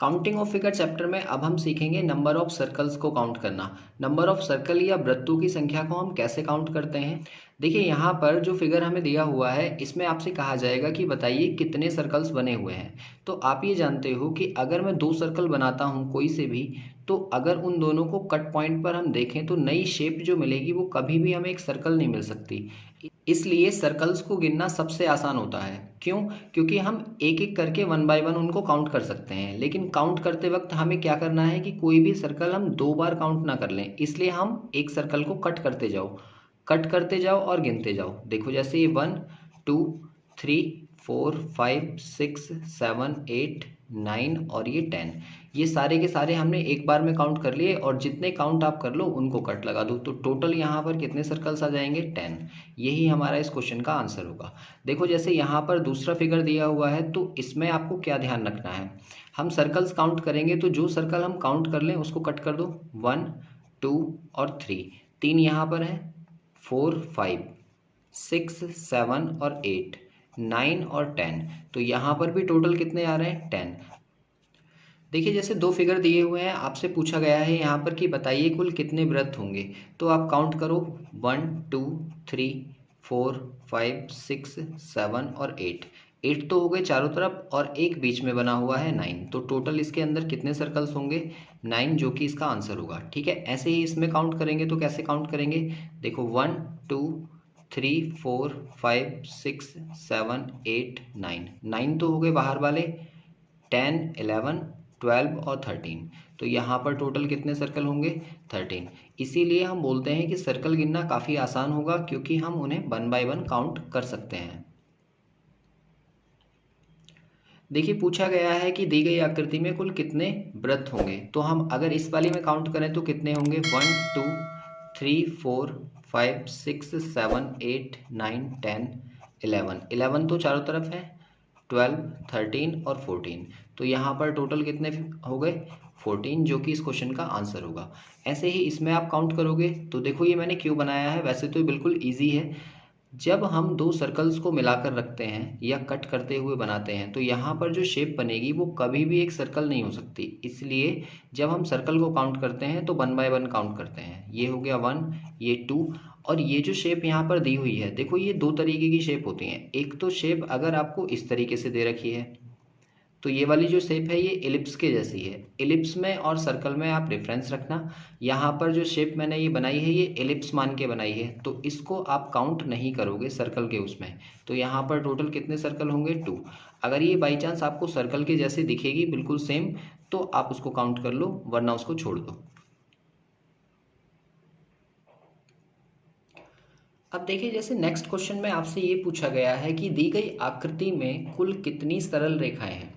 Counting of figure chapter में अब हम सीखेंगे नंबर ऑफ सर्कल्स को काउंट करना। नंबर ऑफ सर्कल या वृत्तों की संख्या को हम कैसे काउंट करते हैं। देखिए यहाँ पर जो फिगर हमें दिया हुआ है इसमें आपसे कहा जाएगा कि बताइए कितने सर्कल्स बने हुए हैं। तो आप ये जानते हो कि अगर मैं 2 सर्कल बनाता हूँ कोई से भी, तो अगर उन दोनों को कट पॉइंट पर हम देखें तो नई शेप जो मिलेगी वो कभी भी हमें एक सर्कल नहीं मिल सकती। इसलिए सर्कल्स को गिनना सबसे आसान होता है। क्यों? क्योंकि हम एक एक करके 1 बाय 1 उनको काउंट कर सकते हैं, लेकिन काउंट करते वक्त हमें क्या करना है कि कोई भी सर्कल हम 2 बार काउंट ना कर लें। इसलिए हम एक सर्कल को कट करते जाओ और गिनते जाओ। देखो जैसे ये 1 2 3 4 5 6 7 8 9 और ये 10, ये सारे के सारे हमने एक बार में काउंट कर लिए और जितने काउंट आप कर लो उनको कट लगा दो, तो टोटल यहाँ पर कितने सर्कल्स आ जाएंगे? 10। यही हमारा इस क्वेश्चन का आंसर होगा। देखो जैसे यहाँ पर दूसरा फिगर दिया हुआ है तो इसमें आपको क्या ध्यान रखना है, हम सर्कल्स काउंट करेंगे तो जो सर्कल हम काउंट कर लें उसको कट कर दो। 1 2 और 3, 3 यहाँ पर है, 4 5 6 7 और 8 9 और 10, तो यहाँ पर भी टोटल कितने आ रहे हैं? 10। देखिए जैसे 2 फिगर दिए हुए हैं, आपसे पूछा गया है यहाँ पर कि बताइए कुल कितने वृत्त होंगे। तो आप काउंट करो 1 2 3 4 5 6 7 और 8, 8 तो हो गए चारों तरफ और एक बीच में बना हुआ है 9, तो टोटल इसके अंदर कितने सर्कल्स होंगे? 9, जो कि इसका आंसर होगा। ठीक है, ऐसे ही इसमें काउंट करेंगे तो कैसे काउंट करेंगे? देखो 1 2 3 4 5 6 7 8 9, 9 तो हो गए बाहर वाले, 10 11 12 और 13, तो यहाँ पर टोटल कितने सर्कल होंगे? 13। इसीलिए हम बोलते हैं कि सर्कल गिनना काफ़ी आसान होगा क्योंकि हम उन्हें 1 बाय 1 काउंट कर सकते हैं। देखिए पूछा गया है कि दी गई आकृति में कुल कितने वृत्त होंगे, तो हम अगर इस वाली में काउंट करें तो कितने होंगे? 1 2 3 4 5 6 7 8 9 10 11, 11 तो चारों तरफ है, 12 13 और 14, तो यहाँ पर टोटल कितने हो गए? 14, जो कि इस क्वेश्चन का आंसर होगा। ऐसे ही इसमें आप काउंट करोगे तो देखो ये मैंने क्यों बनाया है, वैसे तो ये बिल्कुल ईजी है। जब हम 2 सर्कल्स को मिलाकर रखते हैं या कट करते हुए बनाते हैं तो यहाँ पर जो शेप बनेगी वो कभी भी एक सर्कल नहीं हो सकती। इसलिए जब हम सर्कल को काउंट करते हैं तो 1 बाय 1 काउंट करते हैं। ये हो गया 1, ये 2, और ये जो शेप यहाँ पर दी हुई है, देखो ये 2 तरीके की शेप होती हैं। एक तो शेप अगर आपको इस तरीके से दे रखी है तो ये वाली जो शेप है ये एलिप्स के जैसी है। एलिप्स में और सर्कल में आप डिफरेंस रखना। यहाँ पर जो शेप मैंने ये बनाई है ये एलिप्स मान के बनाई है, तो इसको आप काउंट नहीं करोगे सर्कल के उसमें। तो यहाँ पर टोटल कितने सर्कल होंगे? 2। अगर ये बाई चांस आपको सर्कल के जैसे दिखेगी बिल्कुल सेम, तो आप उसको काउंट कर लो, वरना उसको छोड़ दो। अब देखिए जैसे नेक्स्ट क्वेश्चन में आपसे ये पूछा गया है कि दी गई आकृति में कुल कितनी सरल रेखाएं हैं।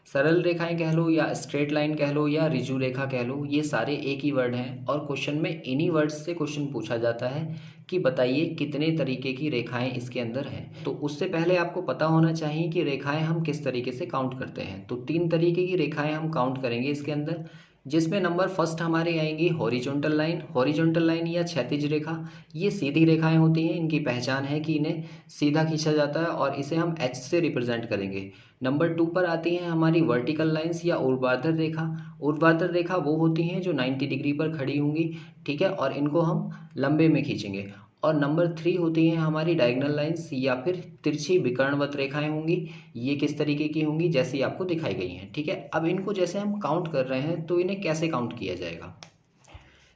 सरल रेखाएं कह लो या स्ट्रेट लाइन कह लो या रिजु रेखा कह लो, ये सारे एक ही वर्ड हैं और क्वेश्चन में इन्हीं वर्ड्स से क्वेश्चन पूछा जाता है कि बताइए कितने तरीके की रेखाएं इसके अंदर हैं। तो उससे पहले आपको पता होना चाहिए कि रेखाएं हम किस तरीके से काउंट करते हैं। तो 3 तरीके की रेखाएं हम काउंट करेंगे इसके अंदर, जिसमें नंबर फर्स्ट हमारे आएंगी हॉरिजॉन्टल लाइन। हॉरिजॉन्टल लाइन या क्षैतिज रेखा, ये सीधी रेखाएं होती हैं। इनकी पहचान है कि इन्हें सीधा खींचा जाता है और इसे हम एच से रिप्रेजेंट करेंगे। नंबर 2 पर आती हैं हमारी वर्टिकल लाइंस या ऊर्ध्वाधर रेखा। ऊर्ध्वाधर रेखा वो होती हैं जो 90 डिग्री पर खड़ी होंगी, ठीक है, और इनको हम लंबे में खींचेंगे। और नंबर 3 होती हैं हमारी डायगोनल लाइंस या फिर तिरछी विकर्णवत रेखाएं होंगी। ये किस तरीके की होंगी? जैसी आपको दिखाई गई हैं, ठीक है। अब इनको जैसे हम काउंट कर रहे हैं तो इन्हें कैसे काउंट किया जाएगा।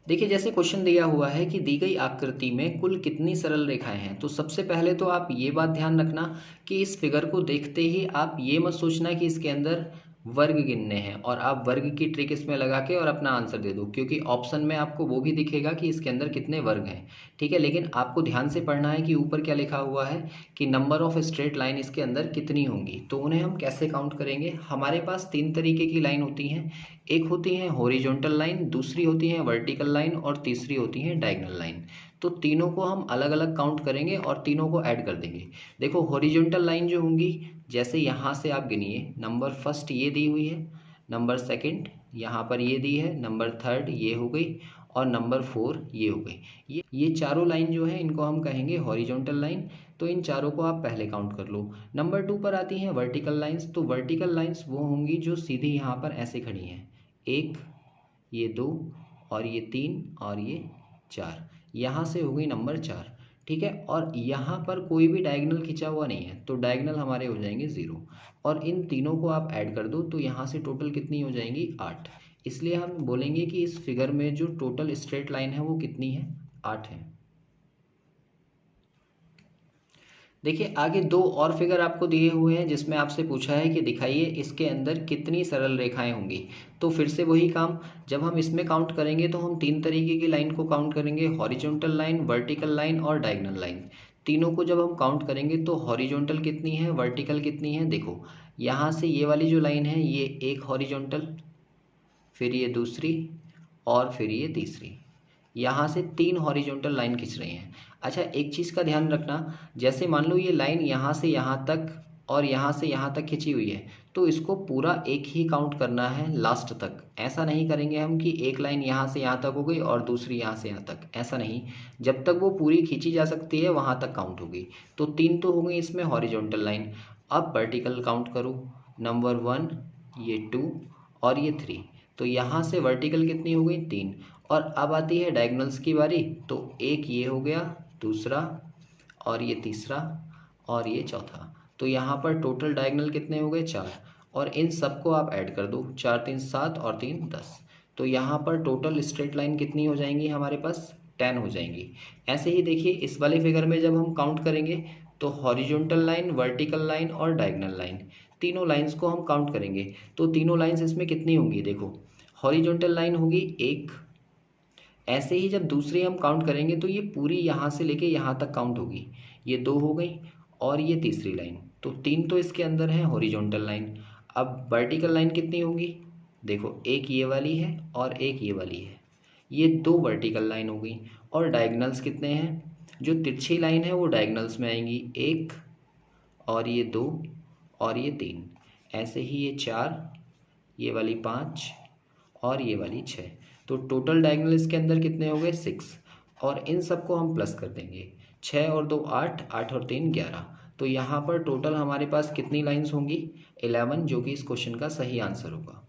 देखिए जैसे क्वेश्चन दिया हुआ है कि दी गई आकृति में कुल कितनी सरल रेखाएं हैं, तो सबसे पहले तो आप ये बात ध्यान रखना कि इस फिगर को देखते ही आप ये मत सोचना कि इसके अंदर वर्ग गिनने हैं और आप वर्ग की ट्रिक इसमें लगा के और अपना आंसर दे दो, क्योंकि ऑप्शन में आपको वो भी दिखेगा कि इसके अंदर कितने वर्ग हैं, ठीक है। लेकिन आपको ध्यान से पढ़ना है कि ऊपर क्या लिखा हुआ है कि नंबर ऑफ स्ट्रेट लाइन इसके अंदर कितनी होंगी। तो उन्हें हम कैसे काउंट करेंगे? हमारे पास 3 तरीके की लाइन होती हैं। एक होती है हॉरिजॉन्टल लाइन, दूसरी होती है वर्टिकल लाइन और तीसरी होती है डायगोनल लाइन। तो तीनों को हम अलग अलग काउंट करेंगे और तीनों को ऐड कर देंगे। देखो हॉरिजॉन्टल लाइन जो होंगी, जैसे यहाँ से आप गिनिए, नंबर फर्स्ट ये दी हुई है, नंबर सेकंड यहाँ पर ये दी है, नंबर थर्ड ये हो गई, और नंबर 4 ये हो गई। ये चारों लाइन जो है इनको हम कहेंगे हॉरिजॉन्टल लाइन। तो इन चारों को आप पहले काउंट कर लो। नंबर 2 पर आती हैं वर्टिकल लाइंस। तो वर्टिकल लाइंस वो होंगी जो सीधी यहाँ पर ऐसे खड़ी हैं, 1, ये 2 और ये 3 और ये 4, यहाँ से हो गई नंबर 4। ठीक है, और यहाँ पर कोई भी डायगोनल खिंचा हुआ नहीं है, तो डायगोनल हमारे हो जाएंगे 0। और इन तीनों को आप ऐड कर दो तो यहाँ से टोटल कितनी हो जाएंगी, 8। इसलिए हम बोलेंगे कि इस फिगर में जो टोटल स्ट्रेट लाइन है वो कितनी है, 8 है। देखिए आगे 2 और फिगर आपको दिए हुए हैं जिसमें आपसे पूछा है कि दिखाइए इसके अंदर कितनी सरल रेखाएं होंगी। तो फिर से वही काम, जब हम इसमें काउंट करेंगे तो हम 3 तरीके की लाइन को काउंट करेंगे, हॉरिजॉन्टल लाइन, वर्टिकल लाइन और डायगोनल लाइन। तीनों को जब हम काउंट करेंगे तो हॉरिजॉन्टल कितनी है, वर्टिकल कितनी है, देखो यहाँ से ये वाली जो लाइन है ये एक हॉरिजॉन्टल, फिर ये दूसरी और फिर ये तीसरी, यहाँ से 3 हॉरिजॉन्टल लाइन खींच रही हैं। अच्छा एक चीज़ का ध्यान रखना, जैसे मान लो ये लाइन यहाँ से यहाँ तक और यहाँ से यहाँ तक खिंची हुई है, तो इसको पूरा एक ही काउंट करना है लास्ट तक। ऐसा नहीं करेंगे हम कि एक लाइन यहाँ से यहाँ तक हो गई और दूसरी यहाँ से यहाँ तक, ऐसा नहीं। जब तक वो पूरी खींची जा सकती है वहाँ तक काउंट होगी। तो 3 तो हो गई इसमें हॉरिजॉन्टल लाइन। अब वर्टिकल काउंट करो, नंबर 1, ये 2 और ये 3। तो यहाँ से वर्टिकल कितनी हो गई, 3। और अब आती है डायगोनल्स की बारी। तो एक ये हो गया, दूसरा और ये तीसरा और ये चौथा। तो यहाँ पर टोटल डायगोनल कितने हो गए, 4। और इन सबको आप ऐड कर दो, 4 3 7 और 3 10। तो यहाँ पर टोटल स्ट्रेट लाइन कितनी हो जाएंगी हमारे पास, 10 हो जाएंगी। ऐसे ही देखिए इस वाले फिगर में जब हम काउंट करेंगे तो हॉरिजॉन्टल लाइन, वर्टिकल लाइन और डायगोनल लाइन, तीनों लाइंस को हम काउंट करेंगे। तो तीनों लाइंस इसमें कितनी होंगी, देखो हॉरिजॉन्टल लाइन होगी 1। ऐसे ही जब दूसरी हम काउंट करेंगे तो ये पूरी यहाँ से लेके यहाँ तक काउंट होगी, ये 2 हो गई और ये तीसरी लाइन। तो 3 तो इसके अंदर है हॉरिजॉन्टल लाइन। अब वर्टिकल लाइन कितनी होगी, देखो एक ये वाली है और एक ये वाली है, ये 2 वर्टिकल लाइन हो गई। और डायगोनल्स कितने हैं, जो तिरछी लाइन है वो डायगोनल्स में आएंगी, 1 और ये 2 और ये 3। ऐसे ही ये 4, ये वाली 5 और ये वाली 6। तो टोटल डायगोनल इसके अंदर कितने हो गए, 6। और इन सबको हम प्लस कर देंगे, 6 और 2 8, 8 और 3 11। तो यहाँ पर टोटल हमारे पास कितनी लाइंस होंगी, 11, जो कि इस क्वेश्चन का सही आंसर होगा।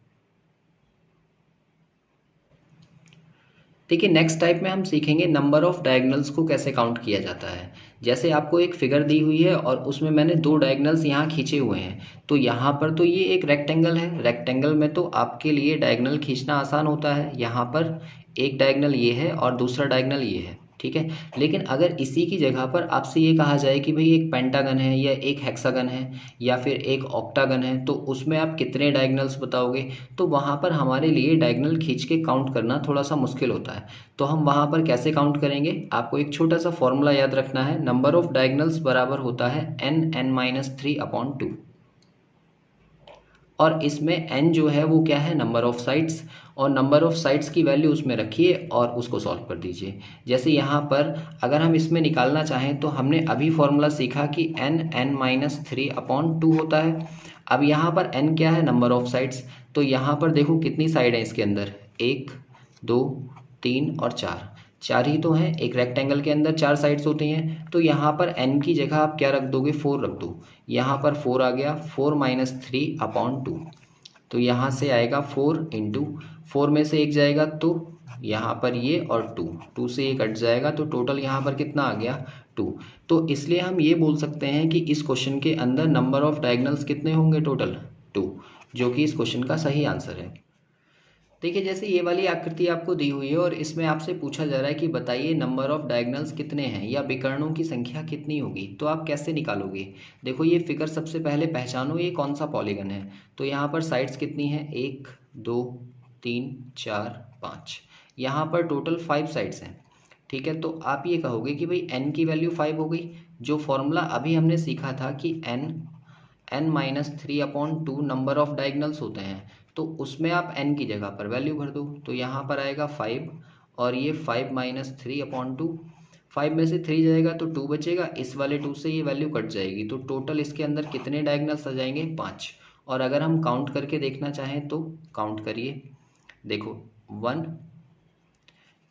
देखिए नेक्स्ट टाइप में हम सीखेंगे नंबर ऑफ डायगोनल्स को कैसे काउंट किया जाता है। जैसे आपको एक फिगर दी हुई है और उसमें मैंने 2 डायगोनल्स यहाँ खींचे हुए हैं। तो यहाँ पर तो ये एक रेक्टेंगल है, रेक्टेंगल में तो आपके लिए डायगोनल खींचना आसान होता है। यहाँ पर एक डायगोनल ये है और दूसरा डायगोनल ये है, ठीक है। लेकिन अगर इसी की जगह पर आपसे ये कहा जाए कि भाई एक पेंटागन है या एक हेक्सागन है या फिर एक ऑक्टागन है, तो उसमें आप कितने डायगोनल्स बताओगे, तो वहाँ पर हमारे लिए डायगोनल खींच के काउंट करना थोड़ा सा मुश्किल होता है। तो हम वहाँ पर कैसे काउंट करेंगे, आपको एक छोटा सा फॉर्मूला याद रखना है। नंबर ऑफ डायगोनल्स बराबर होता है n(n-3/2) और इसमें n जो है वो क्या है, नंबर ऑफ साइड्स। और नंबर ऑफ साइड्स की वैल्यू उसमें रखिए और उसको सॉल्व कर दीजिए। जैसे यहाँ पर अगर हम इसमें निकालना चाहें तो हमने अभी फॉर्मूला सीखा कि n(n-3/2) होता है। अब यहाँ पर n क्या है, नंबर ऑफ साइड्स। तो यहाँ पर देखो कितनी साइड है इसके अंदर, 1 2 3 और 4, 4 ही तो हैं। एक रेक्टेंगल के अंदर 4 साइड्स होती हैं। तो यहाँ पर n की जगह आप क्या रख दोगे, 4 रख दो। यहाँ पर 4 आ गया, 4-3/2। तो यहाँ से आएगा 4 इंटू 4 में से 1 जाएगा तो यहाँ पर ये, और 2 से ये कट जाएगा, तो टोटल यहाँ पर कितना आ गया, 2। तो इसलिए हम ये बोल सकते हैं कि इस क्वेश्चन के अंदर नंबर ऑफ डायगोनल्स कितने होंगे, टोटल 2, जो कि इस क्वेश्चन का सही आंसर है। देखिए जैसे ये वाली आकृति आपको दी हुई है और इसमें आपसे पूछा जा रहा है कि बताइए नंबर ऑफ डायगोनल्स कितने हैं या विकर्णों की संख्या कितनी होगी, तो आप कैसे निकालोगे। देखो ये फिगर सबसे पहले पहचानो ये कौन सा पॉलीगन है। तो यहाँ पर साइड्स कितनी हैं, 1 2 3 4 5, यहाँ पर टोटल 5 साइड्स हैं, ठीक है। तो आप ये कहोगे कि भाई n की वैल्यू 5 हो गई। जो फॉर्मूला अभी हमने सीखा था कि n(n-3/2) नंबर ऑफ डायगोनल्स होते हैं, तो उसमें आप n की जगह पर वैल्यू भर दो। तो यहाँ पर आएगा 5 और ये 5-3/2, 5 में से 3 जाएगा तो 2 बचेगा, इस वाले 2 से ये वैल्यू कट जाएगी। तो टोटल इसके अंदर कितने डायगोनल्स आ जाएंगे, 5। और अगर हम काउंट करके देखना चाहें तो काउंट करिए, देखो 1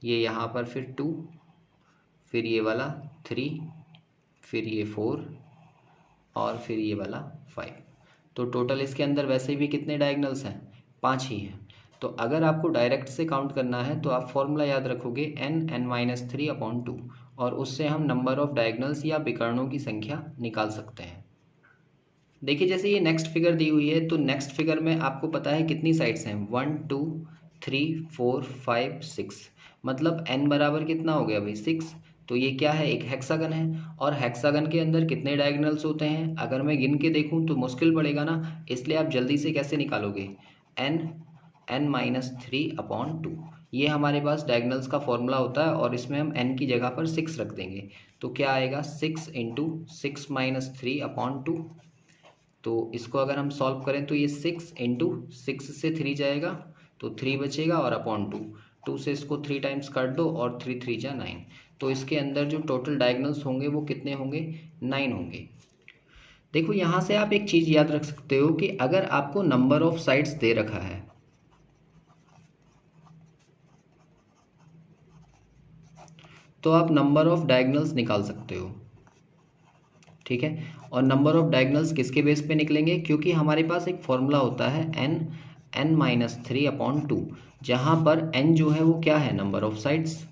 ये यहाँ पर फिर 2, फिर ये वाला 3, फिर ये 4 और फिर ये वाला 5। तो टोटल इसके अंदर वैसे भी कितने डायगनल्स हैं? 5 ही हैं। तो अगर आपको डायरेक्ट से काउंट करना है तो आप फॉर्मूला याद रखोगे n(-3)/2 और उससे हम नंबर ऑफ डायगनल्स या विकर्णों की संख्या निकाल सकते हैं। देखिए जैसे ये नेक्स्ट फिगर दी हुई है तो नेक्स्ट फिगर में आपको पता है कितनी साइड्स हैं? 1 2 3 4 5 6, मतलब n बराबर कितना हो गया भाई? 6। तो ये क्या है? एक हेक्सागन है और हेक्सागन के अंदर कितने डायगोनल्स होते हैं? अगर मैं गिन के देखूं तो मुश्किल पड़ेगा ना, इसलिए आप जल्दी से कैसे निकालोगे? n(-3)/2 ये हमारे पास डायगोनल्स का फॉर्मूला होता है और इसमें हम n की जगह पर 6 रख देंगे। तो क्या आएगा? 6 × 6-3/2। तो इसको अगर हम सॉल्व करें तो ये 6 × 6 से 3 जाएगा तो 3 बचेगा और अपॉन 2, 2 से इसको 3 टाइम्स काट दो और 3 3 जा 9। तो इसके अंदर जो टोटल डायगोनल्स होंगे वो कितने होंगे? 9 होंगे। देखो यहाँ से आप एक चीज़ याद रख सकते हो कि अगर आपको नंबर ऑफ साइड्स दे रखा है तो आप नंबर ऑफ डायगोनल्स निकाल सकते हो, ठीक है। और नंबर ऑफ डायगोनल्स किसके बेस पे निकलेंगे? क्योंकि हमारे पास एक फॉर्मूला होता है n(-3)/2 जहाँ पर n जो है वो क्या है? Number of sides.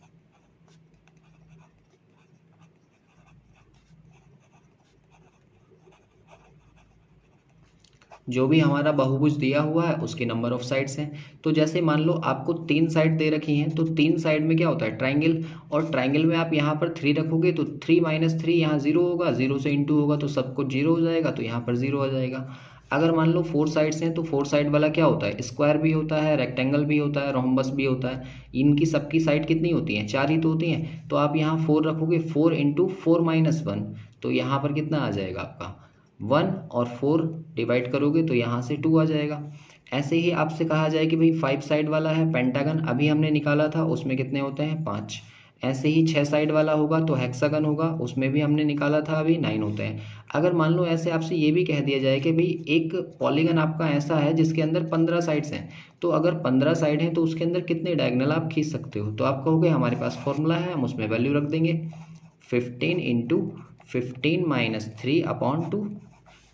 जो भी हमारा बहुभुज दिया हुआ है उसके नंबर ऑफ साइड्स हैं। तो जैसे मान लो आपको 3 साइड दे रखी हैं तो 3 साइड में क्या होता है? ट्राइंगल। और ट्राइंगल में आप यहाँ पर 3 रखोगे तो 3 - 3 यहाँ 0 होगा, 0 से इंटू होगा तो सब कुछ 0 हो जाएगा, तो यहाँ पर 0 आ जाएगा। अगर मान लो 4 साइड्स हैं तो 4 साइड वाला क्या होता है? स्क्वायर भी होता है, रेक्टेंगल भी होता है, रोम्बस भी होता है। इनकी सबकी साइड कितनी होती हैं? 4 ही तो होती हैं। तो आप यहाँ 4 रखोगे, 4 × 4-1 तो यहाँ पर कितना आ जाएगा आपका? 1 और 4 डिवाइड करोगे तो यहाँ से 2 आ जाएगा। ऐसे ही आपसे कहा जाए कि भाई 5 साइड वाला है पेंटागन, अभी हमने निकाला था, उसमें कितने होते हैं? 5। ऐसे ही 6 साइड वाला होगा तो हेक्सागन होगा, उसमें भी हमने निकाला था अभी 9 होते हैं। अगर मान लो ऐसे आपसे ये भी कह दिया जाए कि भाई एक पॉलीगन आपका ऐसा है जिसके अंदर 15 साइड्स हैं, तो अगर 15 साइड हैं तो उसके अंदर कितने डायगोनल आप खींच सकते हो? तो आप कहोगे हमारे पास फॉर्मूला है, हम उसमें वैल्यू रख देंगे 15 × 15-3/2।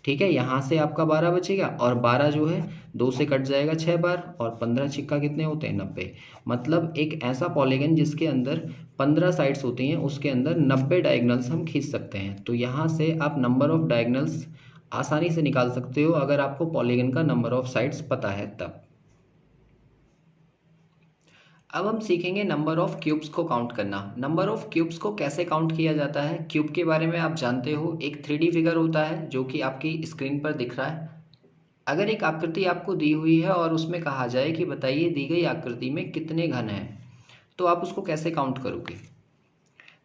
ठीक है, यहाँ से आपका 12 बचेगा और 12 जो है 2 से कट जाएगा 6 बार और 15 छिक्का कितने होते हैं? 90। मतलब एक ऐसा पॉलीगन जिसके अंदर 15 साइड्स होती हैं उसके अंदर 90 डायगोनल्स हम खींच सकते हैं। तो यहाँ से आप नंबर ऑफ डायगोनल्स आसानी से निकाल सकते हो अगर आपको पॉलीगन का नंबर ऑफ साइड्स पता है तब। अब हम सीखेंगे नंबर ऑफ क्यूब्स को काउंट करना। नंबर ऑफ क्यूब्स को कैसे काउंट किया जाता है? क्यूब के बारे में आप जानते हो, एक 3D फिगर होता है जो कि आपकी स्क्रीन पर दिख रहा है। अगर एक आकृति आपको दी हुई है और उसमें कहा जाए कि बताइए दी गई आकृति में कितने घन हैं, तो आप उसको कैसे काउंट करोगे?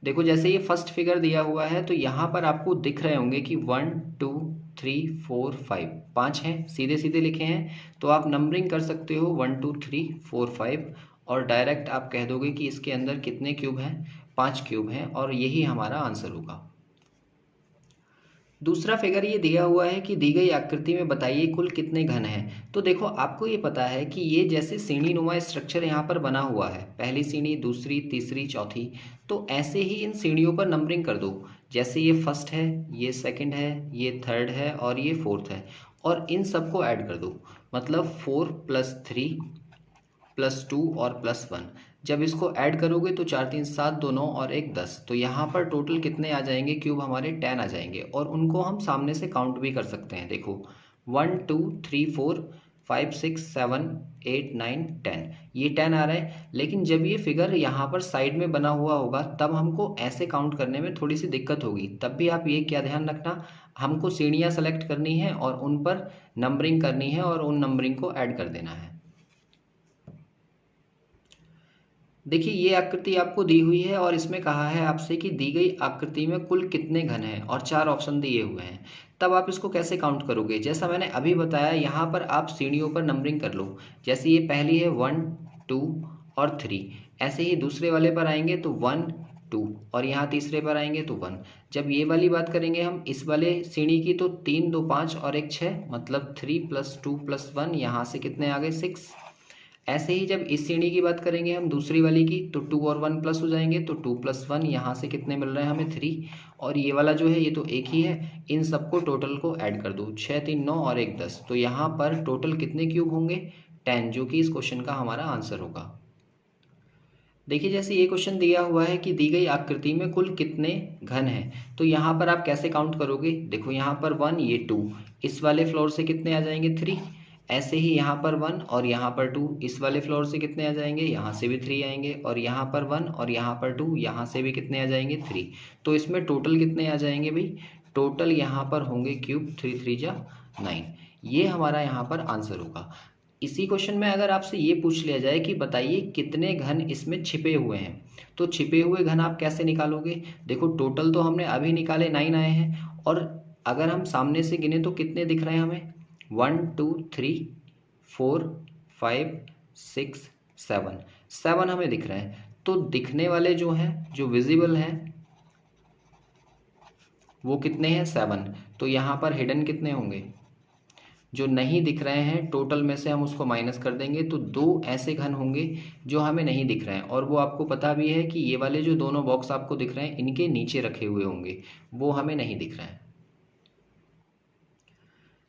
देखो जैसे ये फर्स्ट फिगर दिया हुआ है तो यहाँ पर आपको दिख रहे होंगे कि 1 2 3 4 5, 5 हैं, सीधे सीधे लिखे हैं। तो आप नंबरिंग कर सकते हो 1 2 3 4 5 और डायरेक्ट आप कह दोगे कि इसके अंदर कितने क्यूब हैं? 5 क्यूब हैं और यही हमारा आंसर होगा। दूसरा फिगर ये दिया हुआ है कि दी गई आकृति में बताइए कुल कितने घन हैं। तो देखो आपको ये पता है कि ये जैसे सीढ़ी नुमा स्ट्रक्चर यहाँ पर बना हुआ है, पहली सीढ़ी, दूसरी, तीसरी, चौथी, तो ऐसे ही इन सीढ़ियों पर नंबरिंग कर दो। जैसे ये फर्स्ट है, ये सेकंड है, ये थर्ड है और ये फोर्थ है, और इन सबको ऐड कर दो। मतलब 4 + 3 + 2 और +1। जब इसको ऐड करोगे तो 4 3 7 2 9 और 1 10। तो यहाँ पर टोटल कितने आ जाएंगे? क्यूब हमारे 10 आ जाएंगे और उनको हम सामने से काउंट भी कर सकते हैं। देखो 1 2 3 4 5 6 7 8 9 10, ये 10 आ रहा है। लेकिन जब ये फिगर यहाँ पर साइड में बना हुआ होगा तब हमको ऐसे काउंट करने में थोड़ी सी दिक्कत होगी। तब भी आप ये क्या ध्यान रखना, हमको सीढ़ियाँ सेलेक्ट करनी है और उन पर नंबरिंग करनी है और उन नंबरिंग को ऐड कर देना है। देखिए ये आकृति आपको दी हुई है और इसमें कहा है आपसे कि दी गई आकृति में कुल कितने घन हैं और 4 ऑप्शन दिए हुए हैं। तब आप इसको कैसे काउंट करोगे? जैसा मैंने अभी बताया, यहाँ पर आप सीढ़ियों पर नंबरिंग कर लो। जैसे ये पहली है 1 2 और 3, ऐसे ही दूसरे वाले पर आएंगे तो 1 2 और यहाँ तीसरे पर आएंगे तो 1। जब ये वाली बात करेंगे हम इस वाले सीढ़ी की तो 3 2 5 और 1 6, मतलब 3 + 2 + 1, यहाँ से कितने आ गए? 6। ऐसे ही जब इस सीढ़ी की बात करेंगे हम दूसरी वाली की, तो 2 और 1 प्लस हो जाएंगे, तो 2 + 1 यहाँ से कितने मिल रहे हैं हमें 3, और ये वाला जो है ये तो एक ही है, इन सबको टोटल को ऐड कर दो, 6 3 9 और 1 10, तो यहाँ पर टोटल कितने क्यूब होंगे 10, जो कि इस क्वेश्चन का हमारा आंसर होगा। देखिए जैसे ये क्वेश्चन दिया हुआ है कि दी गई आकृति में कुल कितने घन हैं, तो यहाँ पर आप कैसे काउंट करोगे। देखो यहाँ पर 1, ये 2, इस वाले फ्लोर से कितने आ जाएंगे 3, ऐसे ही यहाँ पर 1 और यहाँ पर 2, इस वाले फ्लोर से कितने आ जाएंगे, यहाँ से भी 3 आएंगे, और यहाँ पर 1 और यहाँ पर 2, यहाँ से भी कितने आ जाएंगे 3। तो इसमें टोटल कितने आ जाएंगे भाई, टोटल यहाँ पर होंगे क्यूब 3 3 जा 9, ये हमारा यहाँ पर आंसर होगा। इसी क्वेश्चन में अगर आपसे ये पूछ लिया जाए कि बताइए कितने घन इसमें छिपे हुए हैं, तो छिपे हुए घन आप कैसे निकालोगे। देखो टोटल तो हमने अभी निकाले 9 आए हैं, और अगर हम सामने से गिने तो कितने दिख रहे हैं हमें, 1 2 3 4 5 6 7, 7 हमें दिख रहे हैं। तो दिखने वाले जो हैं, जो विजिबल हैं, वो कितने हैं 7। तो यहाँ पर हिडन कितने होंगे, जो नहीं दिख रहे हैं टोटल में से हम उसको माइनस कर देंगे, तो 2 ऐसे घन होंगे जो हमें नहीं दिख रहे हैं, और वो आपको पता भी है कि ये वाले जो दोनों बॉक्स आपको दिख रहे हैं इनके नीचे रखे हुए होंगे, वो हमें नहीं दिख रहे हैं।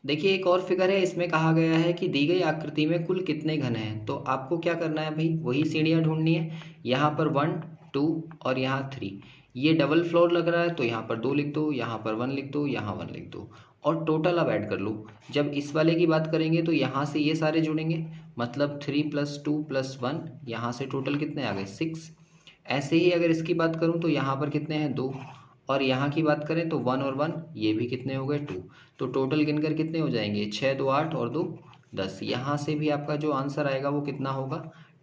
देखिए एक और फिगर है, इसमें कहा गया है कि दी गई आकृति में कुल कितने घन हैं, तो आपको क्या करना है भाई, वही सीढ़ियाँ ढूंढनी है। यहाँ पर 1 2 और यहाँ 3, ये डबल फ्लोर लग रहा है, तो यहाँ पर 2 लिख दो, यहाँ पर 1 लिख दो, यहाँ 1 लिख दो, और टोटल अब ऐड कर लो। जब इस वाले की बात करेंगे तो यहाँ से ये सारे जुड़ेंगे, मतलब 3 + 2 + 1, यहाँ से टोटल कितने आ गए 6। ऐसे ही अगर इसकी बात करूँ तो यहाँ पर कितने हैं 2, और यहाँ की बात करें तो 1 और 1 ये भी कितने हो गए 2, तो टोटल गिनकर कितने हो जाएंगे 6 2 8 और 2 10। यहाँ से भी आपका जो आंसर आएगा वो कितना होगा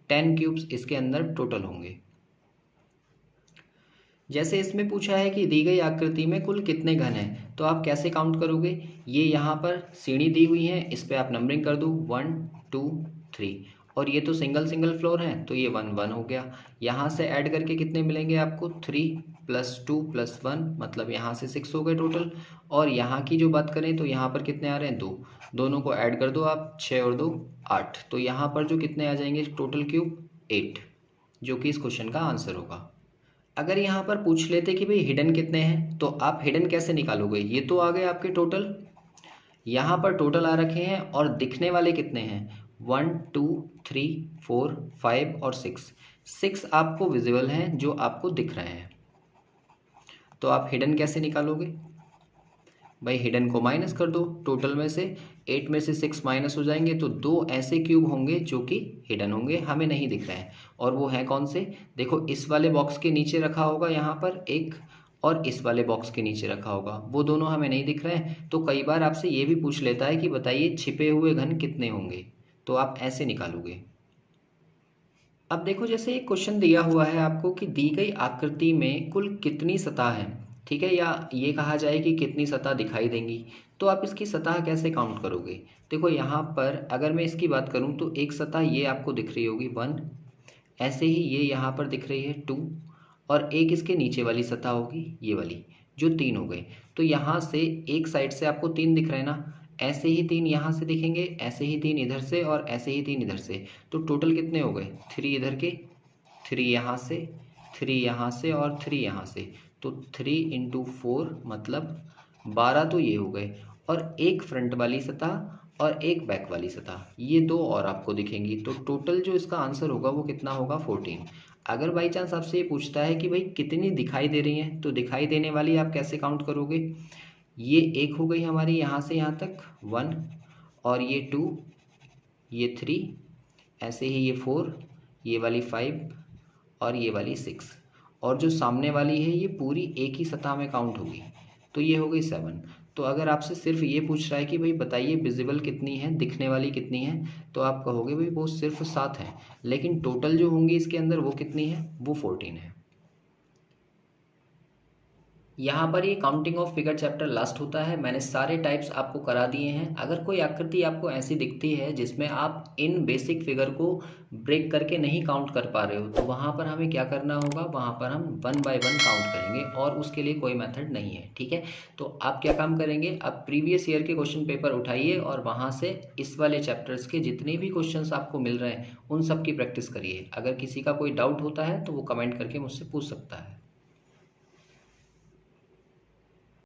10 क्यूब्स इसके अंदर टोटल होंगे। जैसे इसमें पूछा है कि दी गई आकृति में कुल कितने घन हैं, तो आप कैसे काउंट करोगे। ये यहाँ पर सीढ़ी दी हुई है, इस पर आप नंबरिंग कर दो 1 2 3, और ये तो सिंगल सिंगल फ्लोर है, तो ये 1 1 हो गया। यहाँ से ऐड करके कितने मिलेंगे आपको 3 + 2 + 1, मतलब यहाँ से 6 हो गए टोटल। और यहाँ की जो बात करें तो यहाँ पर कितने आ रहे हैं 2, दोनों को ऐड कर दो आप, 6 और 2 8, तो यहाँ पर जो कितने आ जाएंगे टोटल क्यूब 8, जो कि इस क्वेश्चन का आंसर होगा। अगर यहाँ पर पूछ लेते कि भाई हिडन कितने हैं, तो आप हिडन कैसे निकालोगे। ये तो आ गए आपके टोटल, यहाँ पर टोटल आ रखे हैं, और दिखने वाले कितने हैं 1 2 3 4 5 और 6, 6 आपको विजिबल हैं जो आपको दिख रहे हैं। तो आप हिडन कैसे निकालोगे भाई, हिडन को माइनस कर दो, टोटल में से 8 में से 6 माइनस हो जाएंगे, तो 2 ऐसे क्यूब होंगे जो कि हिडन होंगे, हमें नहीं दिख रहे हैं। और वो है कौन से, देखो इस वाले बॉक्स के नीचे रखा होगा यहाँ पर एक, और इस वाले बॉक्स के नीचे रखा होगा, वो दोनों हमें नहीं दिख रहे हैं। तो कई बार आपसे ये भी पूछ लेता है कि बताइए छिपे हुए घन कितने होंगे, तो आप ऐसे निकालोगे। अब देखो जैसे एक क्वेश्चन दिया हुआ है आपको कि दी गई आकृति में कुल कितनी सतह है, ठीक है, या ये कहा जाए कि कितनी सतह दिखाई देंगी, तो आप इसकी सतह कैसे काउंट करोगे। देखो यहाँ पर अगर मैं इसकी बात करूँ तो एक सतह ये आपको दिख रही होगी 1, ऐसे ही ये यहाँ पर दिख रही है 2, और एक इसके नीचे वाली सतह होगी ये वाली, जो 3 हो गए। तो यहाँ से एक साइड से आपको 3 दिख रहे हैं ना, ऐसे ही 3 यहाँ से दिखेंगे, ऐसे ही 3 इधर से, और ऐसे ही 3 इधर से, तो टोटल कितने हो गए 3 इधर के, 3 यहाँ से, 3 यहाँ से, और 3 यहाँ से, तो 3 × 4 मतलब 12 तो ये हो गए, और एक फ्रंट वाली सतह और एक बैक वाली सतह, ये 2 और आपको दिखेंगी। तो टोटल जो इसका आंसर होगा वो कितना होगा 14। अगर बाई चांस आपसे ये पूछता है कि भाई कितनी दिखाई दे रही हैं, तो दिखाई देने वाली आप कैसे काउंट करोगे। ये एक हो गई हमारी यहाँ से यहाँ तक 1, और ये 2, ये 3, ऐसे ही ये 4, ये वाली 5, और ये वाली 6, और जो सामने वाली है ये पूरी एक ही सतह में काउंट होगी, तो ये हो गई 7। तो अगर आपसे सिर्फ ये पूछ रहा है कि भाई बताइए विजिबल कितनी है, दिखने वाली कितनी है, तो आप कहोगे भाई वो सिर्फ 7 है, लेकिन टोटल जो होंगी इसके अंदर वो कितनी है, वो 14 है। यहाँ पर ये counting of figure chapter last होता है। मैंने सारे टाइप्स आपको करा दिए हैं। अगर कोई आकृति आपको ऐसी दिखती है जिसमें आप इन बेसिक फिगर को ब्रेक करके नहीं काउंट कर पा रहे हो, तो वहाँ पर हमें क्या करना होगा, वहाँ पर हम 1 बाय 1 काउंट करेंगे और उसके लिए कोई मेथड नहीं है। ठीक है, तो आप क्या काम करेंगे, आप प्रीवियस ईयर के क्वेश्चन पेपर उठाइए और वहाँ से इस वाले चैप्टर्स के जितने भी क्वेश्चंस आपको मिल रहे हैं उन सब की प्रैक्टिस करिए। अगर किसी का कोई डाउट होता है तो वो कमेंट करके मुझसे पूछ सकता है।